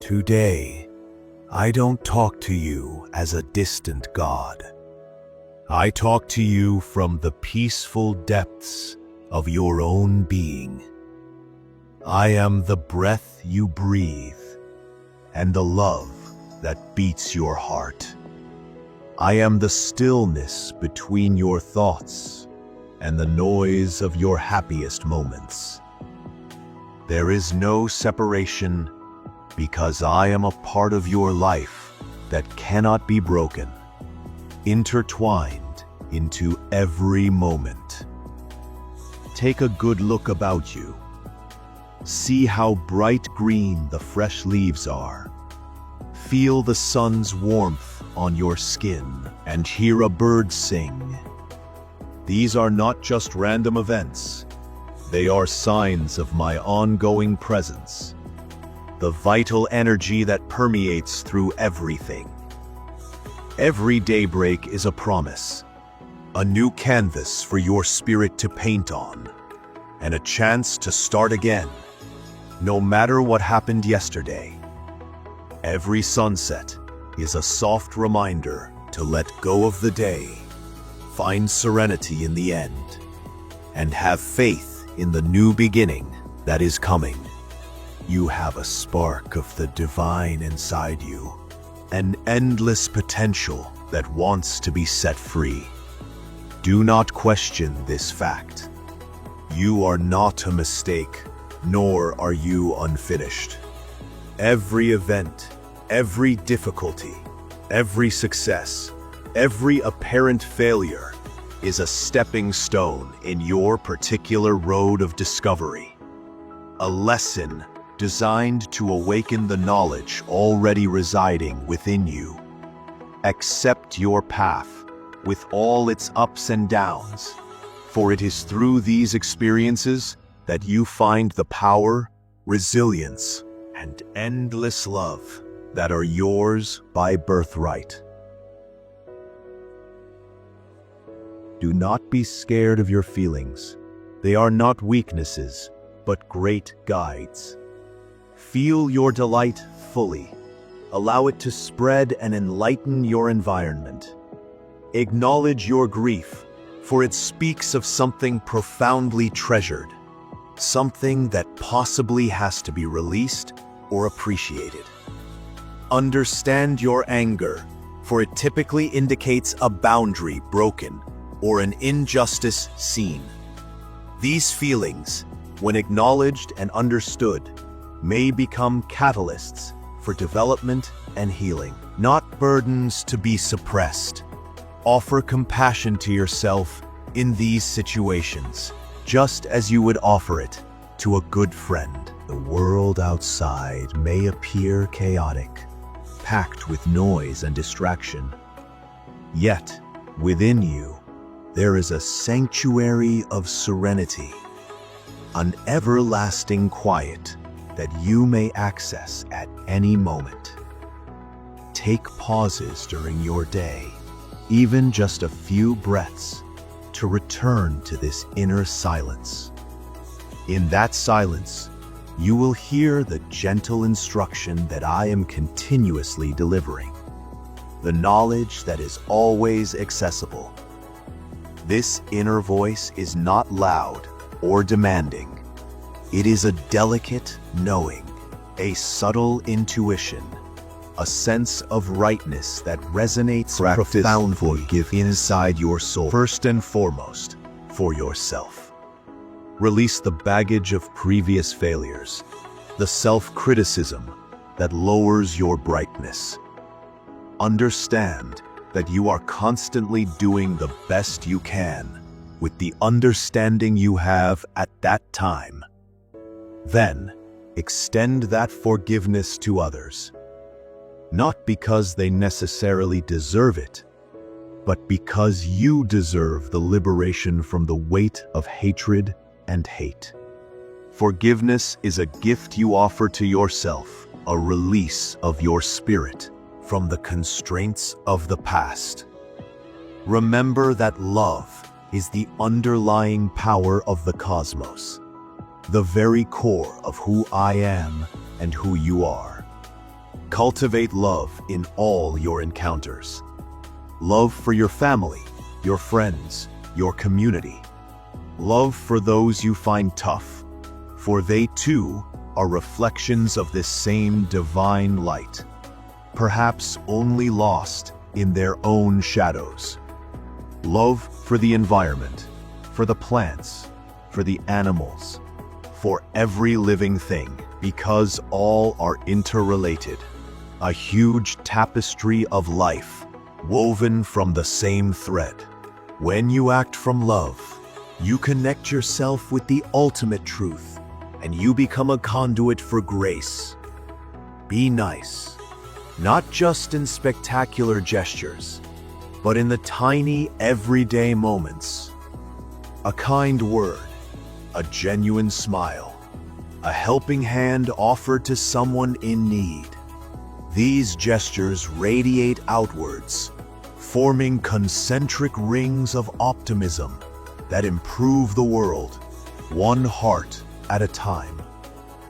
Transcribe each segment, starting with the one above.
Today, I don't talk to you as a distant God. I talk to you from the peaceful depths of your own being. I am the breath you breathe and the love that beats your heart. I am the stillness between your thoughts and the noise of your happiest moments. There is no separation because I am a part of your life that cannot be broken, intertwined into every moment. Take a good look about you. See how bright green the fresh leaves are. Feel the sun's warmth on your skin and hear a bird sing. These are not just random events. They are signs of my ongoing presence, the vital energy that permeates through everything. Every daybreak is a promise, a new canvas for your spirit to paint on, and a chance to start again, no matter what happened yesterday. Every sunset is a soft reminder to let go of the day, find serenity in the end, and have faith in the new beginning that is coming. You have a spark of the divine inside you, an endless potential that wants to be set free. Do not question this fact. You are not a mistake, nor are you unfinished. Every event, every difficulty, every success, every apparent failure is a stepping stone in your particular road of discovery. A lesson designed to awaken the knowledge already residing within you. Accept your path with all its ups and downs, for it is through these experiences that you find the power, resilience, and endless love that are yours by birthright. Do not be scared of your feelings. They are not weaknesses, but great guides. Feel your delight fully. Allow it to spread and enlighten your environment. Acknowledge your grief, for it speaks of something profoundly treasured, something that possibly has to be released or appreciated. Understand your anger, for it typically indicates a boundary broken or an injustice seen. These feelings, when acknowledged and understood, may become catalysts for development and healing, not burdens to be suppressed. Offer compassion to yourself in these situations, just as you would offer it to a good friend. The world outside may appear chaotic, packed with noise and distraction. Yet, within you, there is a sanctuary of serenity, an everlasting quiet that you may access at any moment. Take pauses during your day, even just a few breaths, to return to this inner silence. In that silence, you will hear the gentle instruction that I am continuously delivering, the knowledge that is always accessible. This inner voice is not loud or demanding. It is a delicate knowing, a subtle intuition, a sense of rightness that resonates profoundly inside your soul. First and foremost, for yourself. Release the baggage of previous failures, the self-criticism that lowers your brightness. Understand that you are constantly doing the best you can with the understanding you have at that time. Then, extend that forgiveness to others, not because they necessarily deserve it, but because you deserve the liberation from the weight of hatred and hate. Forgiveness is a gift you offer to yourself, a release of your spirit from the constraints of the past. Remember that love is the underlying power of the cosmos, the very core of who I am and who you are. Cultivate love in all your encounters. Love for your family, your friends, your community. Love for those you find tough, for they too are reflections of this same divine light, perhaps only lost in their own shadows. Love for the environment, for the plants, for the animals, for every living thing, because all are interrelated. A huge tapestry of life, woven from the same thread. When you act from love, you connect yourself with the ultimate truth, and you become a conduit for grace. Be nice, not just in spectacular gestures, but in the tiny, everyday moments. A kind word, a genuine smile, a helping hand offered to someone in need. These gestures radiate outwards, forming concentric rings of optimism that improve the world, one heart at a time.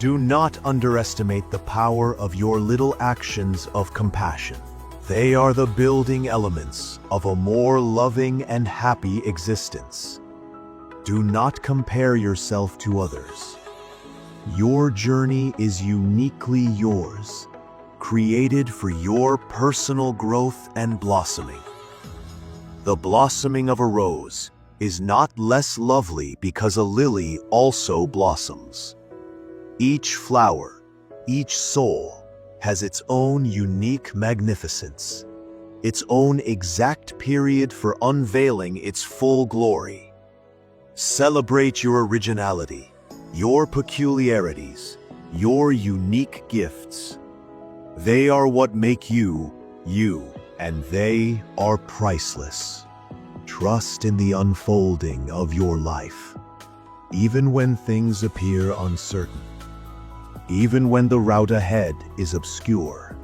Do not underestimate the power of your little actions of compassion. They are the building elements of a more loving and happy existence. Do not compare yourself to others. Your journey is uniquely yours, created for your personal growth and blossoming. The blossoming of a rose is not less lovely because a lily also blossoms. Each flower, each soul, has its own unique magnificence, its own exact period for unveiling its full glory. Celebrate your originality, your peculiarities, your unique gifts. They are what make you, you, and they are priceless. Trust in the unfolding of your life, even when things appear uncertain. Even when the route ahead is obscure,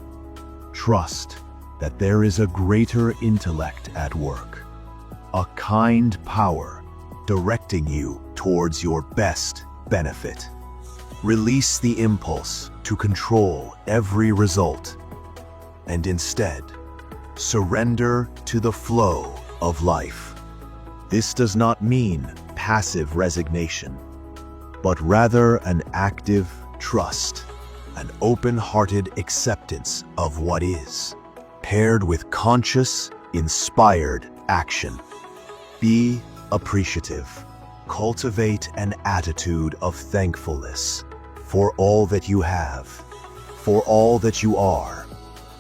trust that there is a greater intellect at work, a kind power directing you towards your best benefit. Release the impulse to control every result, and instead, surrender to the flow of life. This does not mean passive resignation, but rather an active trust, an open-hearted acceptance of what is, paired with conscious, inspired action. Be appreciative. Cultivate an attitude of thankfulness for all that you have, for all that you are,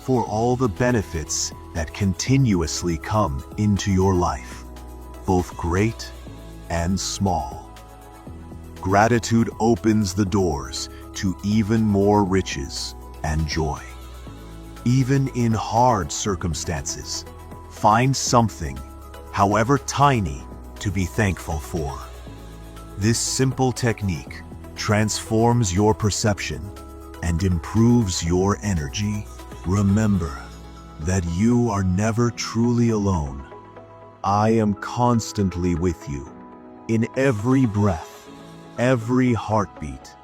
for all the benefits that continuously come into your life, both great and small. Gratitude opens the doors to even more riches and joy. Even in hard circumstances, find something, however tiny, to be thankful for. This simple technique transforms your perception and improves your energy. Remember that you are never truly alone. I am constantly with you, in every breath, every heartbeat,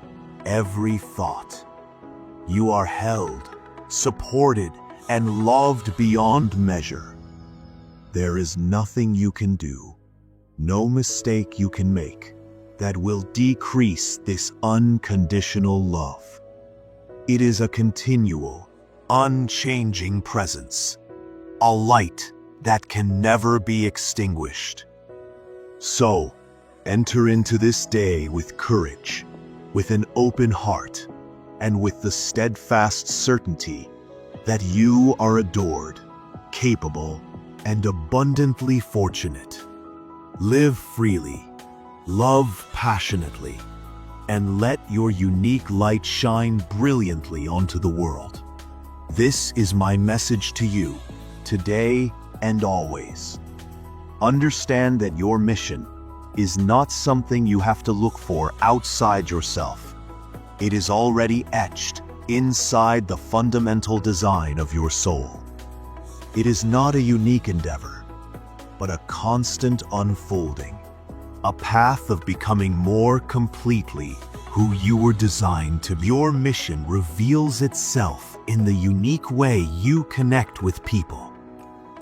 every thought. You are held, supported, and loved beyond measure. There is nothing you can do, no mistake you can make, that will decrease this unconditional love. It is a continual, unchanging presence, a light that can never be extinguished. So, enter into this day with courage, with an open heart, and with the steadfast certainty that you are adored, capable, and abundantly fortunate. Live freely, love passionately, and let your unique light shine brilliantly onto the world. This is my message to you, today and always. Understand that your mission is not something you have to look for outside yourself. It is already etched inside the fundamental design of your soul. It is not a unique endeavor, but a constant unfolding, a path of becoming more completely who you were designed to be. Your mission reveals itself in the unique way you connect with people,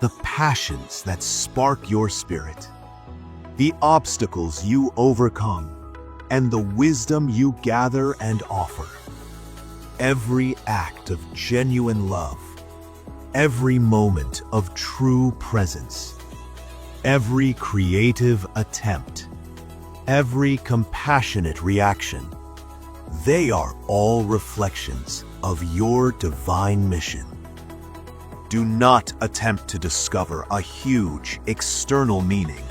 the passions that spark your spirit, the obstacles you overcome, and the wisdom you gather and offer. Every act of genuine love, every moment of true presence, every creative attempt, every compassionate reaction, they are all reflections of your divine mission. Do not attempt to discover a huge external meaning,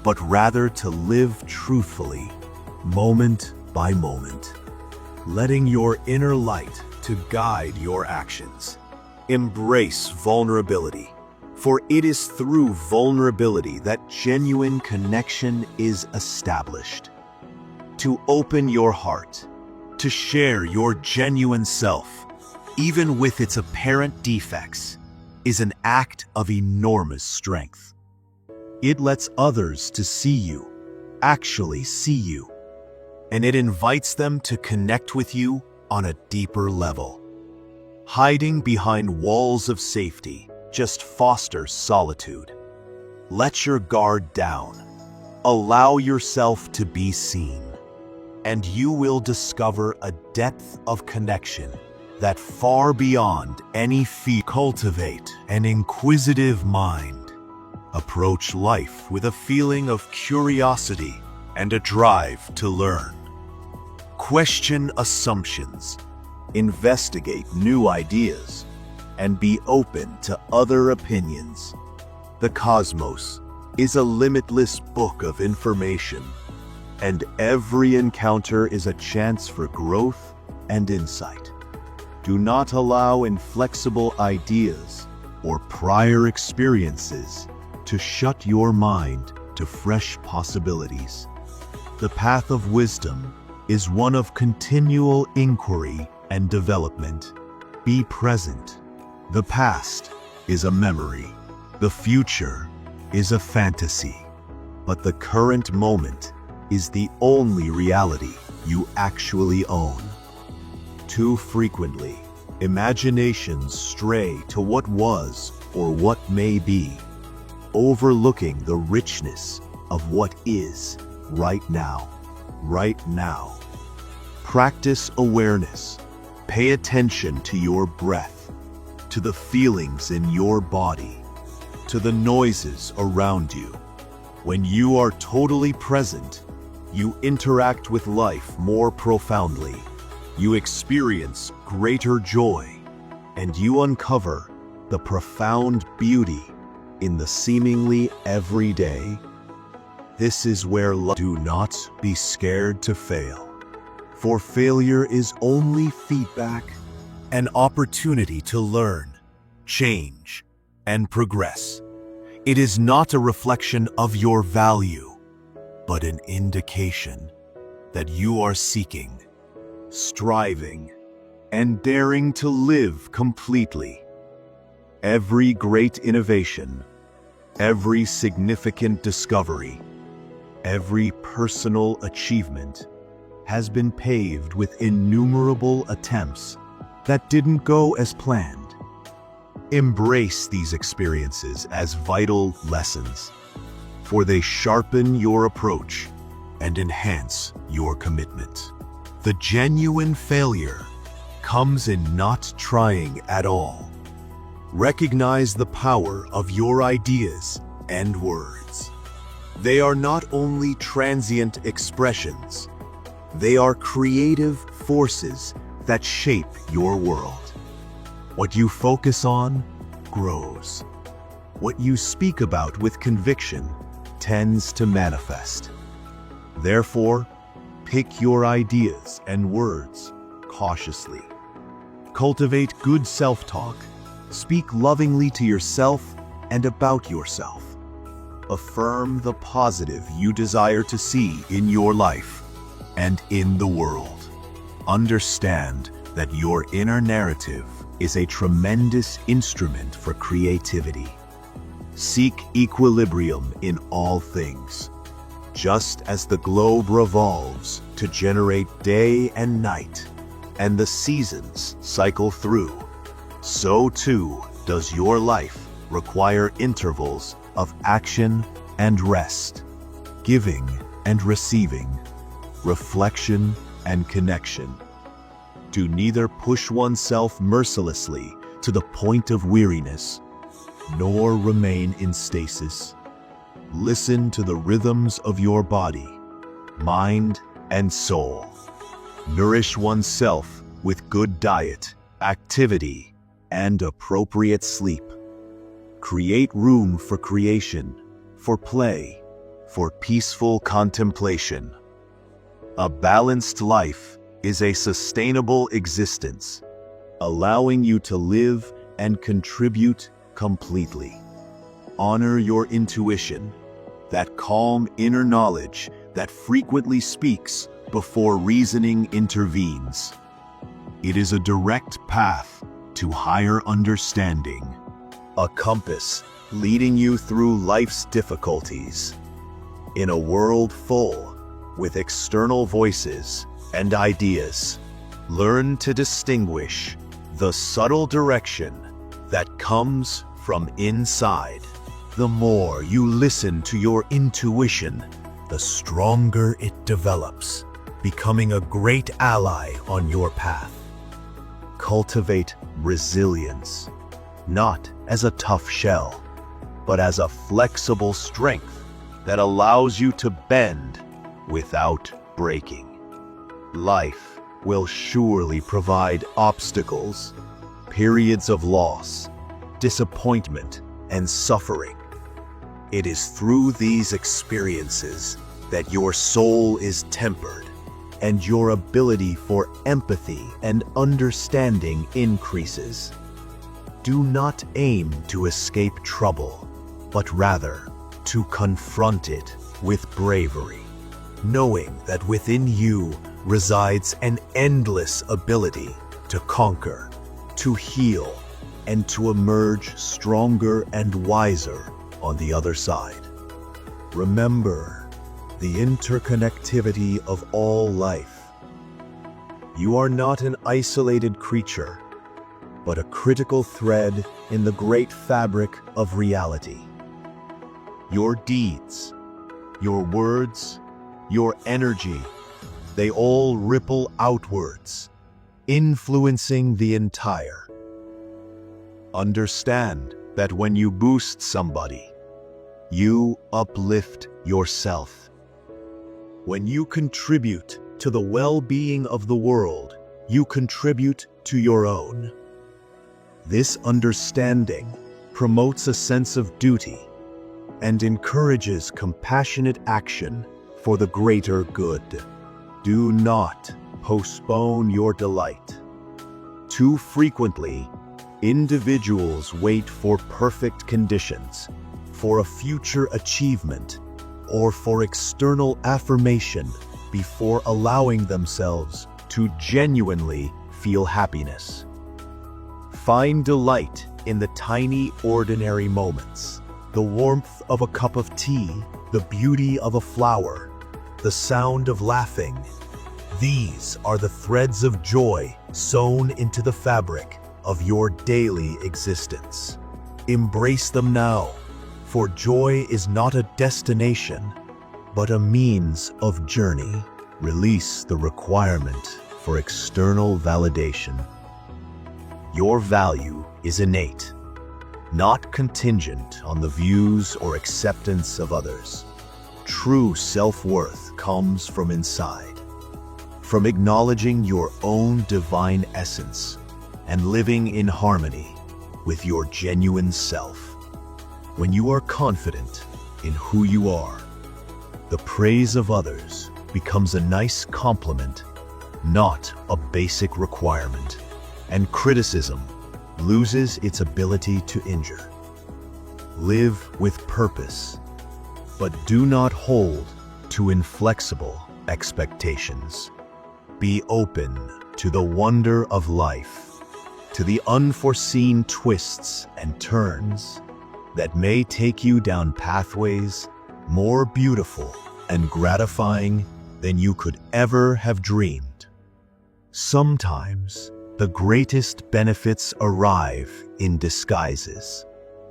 but rather to live truthfully, moment by moment, letting your inner light to guide your actions. Embrace vulnerability, for it is through vulnerability that genuine connection is established. To open your heart, to share your genuine self, even with its apparent defects, is an act of enormous strength. It lets others to see you, actually see you, and it invites them to connect with you on a deeper level. Hiding behind walls of safety just fosters solitude. Let your guard down. Allow yourself to be seen, and you will discover a depth of connection that far beyond any fear. Cultivate an inquisitive mind. Approach life with a feeling of curiosity and a drive to learn. Question assumptions, investigate new ideas, and be open to other opinions. The cosmos is a limitless book of information, and every encounter is a chance for growth and insight. Do not allow inflexible ideas or prior experiences to shut your mind to fresh possibilities. The path of wisdom is one of continual inquiry and development. Be present. The past is a memory. The future is a fantasy. But the current moment is the only reality you actually own. Too frequently, imaginations stray to what was or what may be, overlooking the richness of what is right now. Right now. Practice awareness. Pay attention to your breath, to the feelings in your body, to the noises around you. When you are totally present, you interact with life more profoundly. You experience greater joy, and you uncover the profound beauty in the seemingly everyday. This is where do not be scared to fail, for failure is only feedback, an opportunity to learn, change, and progress. It is not a reflection of your value, but an indication that you are seeking, striving, and daring to live completely. Every great innovation, every significant discovery, every personal achievement has been paved with innumerable attempts that didn't go as planned. Embrace these experiences as vital lessons, for they sharpen your approach and enhance your commitment. The genuine failure comes in not trying at all. Recognize the power of your ideas and words. They are not only transient expressions, they are creative forces that shape your world. What you focus on grows. What you speak about with conviction tends to manifest. Therefore, pick your ideas and words cautiously. Cultivate good self-talk. Speak lovingly to yourself and about yourself. Affirm the positive you desire to see in your life and in the world. Understand that your inner narrative is a tremendous instrument for creativity. Seek equilibrium in all things. Just as the globe revolves to generate day and night, and the seasons cycle through, so too does your life require intervals of action and rest, giving and receiving, reflection and connection. Do neither push oneself mercilessly to the point of weariness, nor remain in stasis. Listen to the rhythms of your body, mind, and soul. Nourish oneself with good diet, activity, and appropriate sleep. Create room for creation, for play, for peaceful contemplation. A balanced life is a sustainable existence, allowing you to live and contribute completely. Honor your intuition, that calm inner knowledge that frequently speaks before reasoning intervenes. It is a direct path to higher understanding, a compass leading you through life's difficulties. In a world full with external voices and ideas, learn to distinguish the subtle direction that comes from inside. The more you listen to your intuition, the stronger it develops, becoming a great ally on your path. Cultivate resilience, not as a tough shell, but as a flexible strength that allows you to bend without breaking. Life will surely provide obstacles, periods of loss, disappointment, and suffering. It is through these experiences that your soul is tempered and your ability for empathy and understanding increases. Do not aim to escape trouble, but rather to confront it with bravery, knowing that within you resides an endless ability to conquer, to heal, and to emerge stronger and wiser on the other side. Remember the interconnectivity of all life. You are not an isolated creature, but a critical thread in the great fabric of reality. Your deeds, your words, your energy, they all ripple outwards, influencing the entire. Understand that when you boost somebody, you uplift yourself. When you contribute to the well-being of the world, you contribute to your own. This understanding promotes a sense of duty and encourages compassionate action for the greater good. Do not postpone your delight. Too frequently, individuals wait for perfect conditions, for a future achievement, or for external affirmation before allowing themselves to genuinely feel happiness. Find delight in the tiny, ordinary moments. The warmth of a cup of tea, the beauty of a flower, the sound of laughing. These are the threads of joy sewn into the fabric of your daily existence. Embrace them now, for joy is not a destination, but a means of journey. Release the requirement for external validation. Your value is innate, not contingent on the views or acceptance of others. True self-worth comes from inside, from acknowledging your own divine essence and living in harmony with your genuine self. When you are confident in who you are, the praise of others becomes a nice compliment, not a basic requirement, and criticism loses its ability to injure. Live with purpose, but do not hold to inflexible expectations. Be open to the wonder of life, to the unforeseen twists and turns that may take you down pathways more beautiful and gratifying than you could ever have dreamed. Sometimes, the greatest benefits arrive in disguises,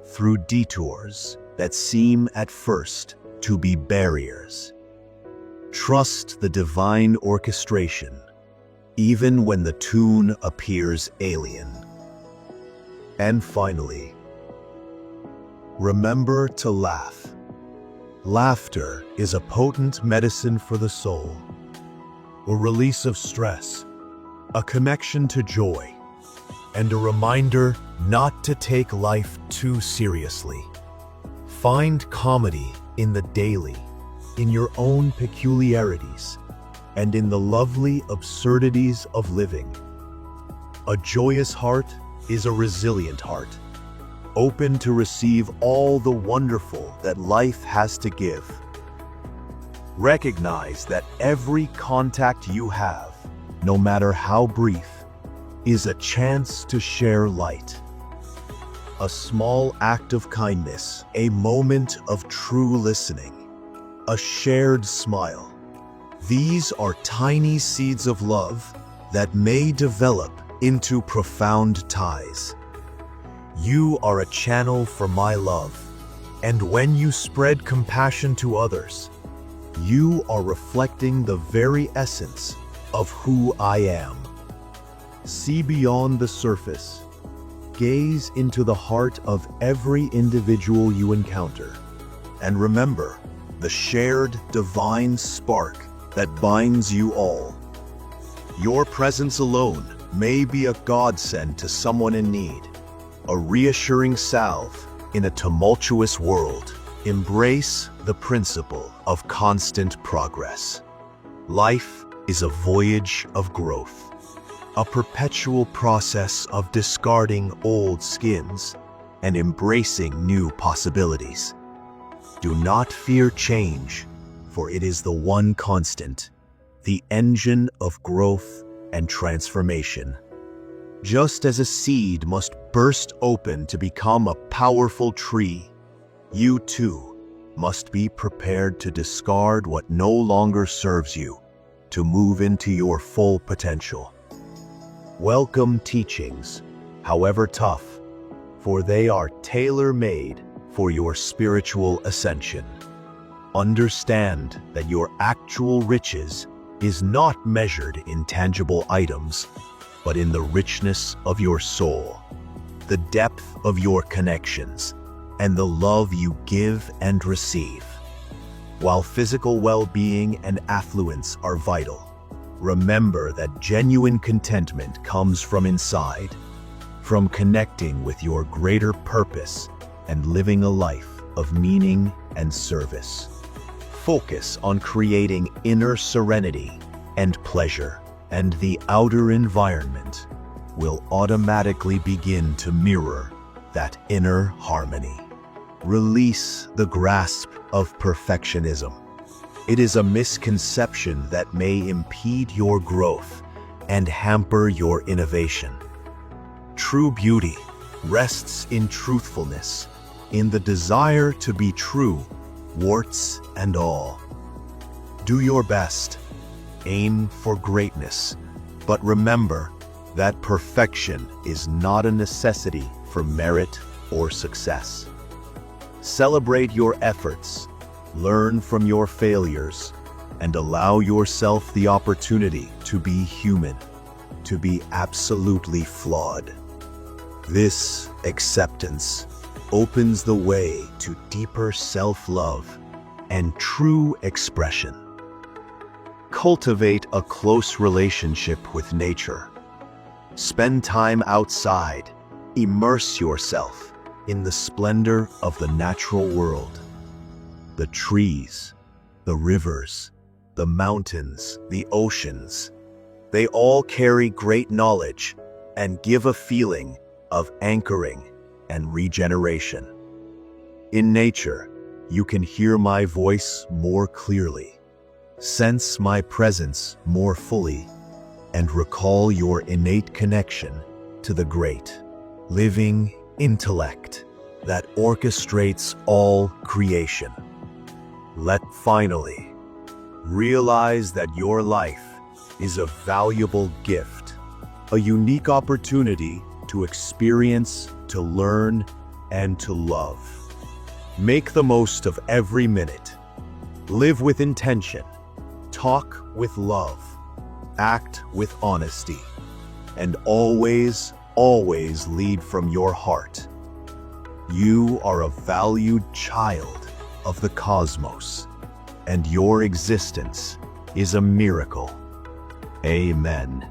through detours that seem at first to be barriers. Trust the divine orchestration, even when the tune appears alien. And finally, remember to laugh. Laughter is a potent medicine for the soul, a release of stress, a connection to joy, and a reminder not to take life too seriously. Find comedy in the daily, in your own peculiarities, and in the lovely absurdities of living. A joyous heart is a resilient heart, open to receive all the wonderful that life has to give. Recognize that every contact you have, no matter how brief, is a chance to share light. A small act of kindness, a moment of true listening, a shared smile. These are tiny seeds of love that may develop into profound ties. You are a channel for my love, and when you spread compassion to others, you are reflecting the very essence of who I am. See beyond the surface. Gaze into the heart of every individual you encounter, and remember the shared divine spark that binds you all. Your presence alone may be a godsend to someone in need, a reassuring salve in a tumultuous world. Embrace the principle of constant progress. Life is a voyage of growth, a perpetual process of discarding old skins and embracing new possibilities. Do not fear change, for it is the one constant, the engine of growth and transformation. Just as a seed must burst open to become a powerful tree, you too must be prepared to discard what no longer serves you, to move into your full potential. Welcome teachings, however tough, for they are tailor-made for your spiritual ascension. Understand that your actual riches is not measured in tangible items, but in the richness of your soul, the depth of your connections, and the love you give and receive. While physical well-being and affluence are vital, remember that genuine contentment comes from inside, from connecting with your greater purpose and living a life of meaning and service. Focus on creating inner serenity and pleasure, and the outer environment will automatically begin to mirror that inner harmony. Release the grasp of perfectionism. It is a misconception that may impede your growth and hamper your innovation. True beauty rests in truthfulness, in the desire to be true, warts and all. Do your best. Aim for greatness, but remember that perfection is not a necessity for merit or success. Celebrate your efforts, learn from your failures, and allow yourself the opportunity to be human, to be absolutely flawed. This acceptance opens the way to deeper self-love and true expression. Cultivate a close relationship with nature. Spend time outside. Immerse yourself in the splendor of the natural world. The trees, the rivers, the mountains, the oceans, they all carry great knowledge and give a feeling of anchoring and regeneration. In nature, you can hear my voice more clearly, sense my presence more fully, and recall your innate connection to the great, living intellect that orchestrates all creation. Finally, realize that your life is a valuable gift a unique opportunity to experience, to learn, and to love. Make the most of every minute. Live with intention. Talk with love. Act with honesty. And always, always lead from your heart. You are a valued child of the cosmos, and your existence is a miracle. Amen.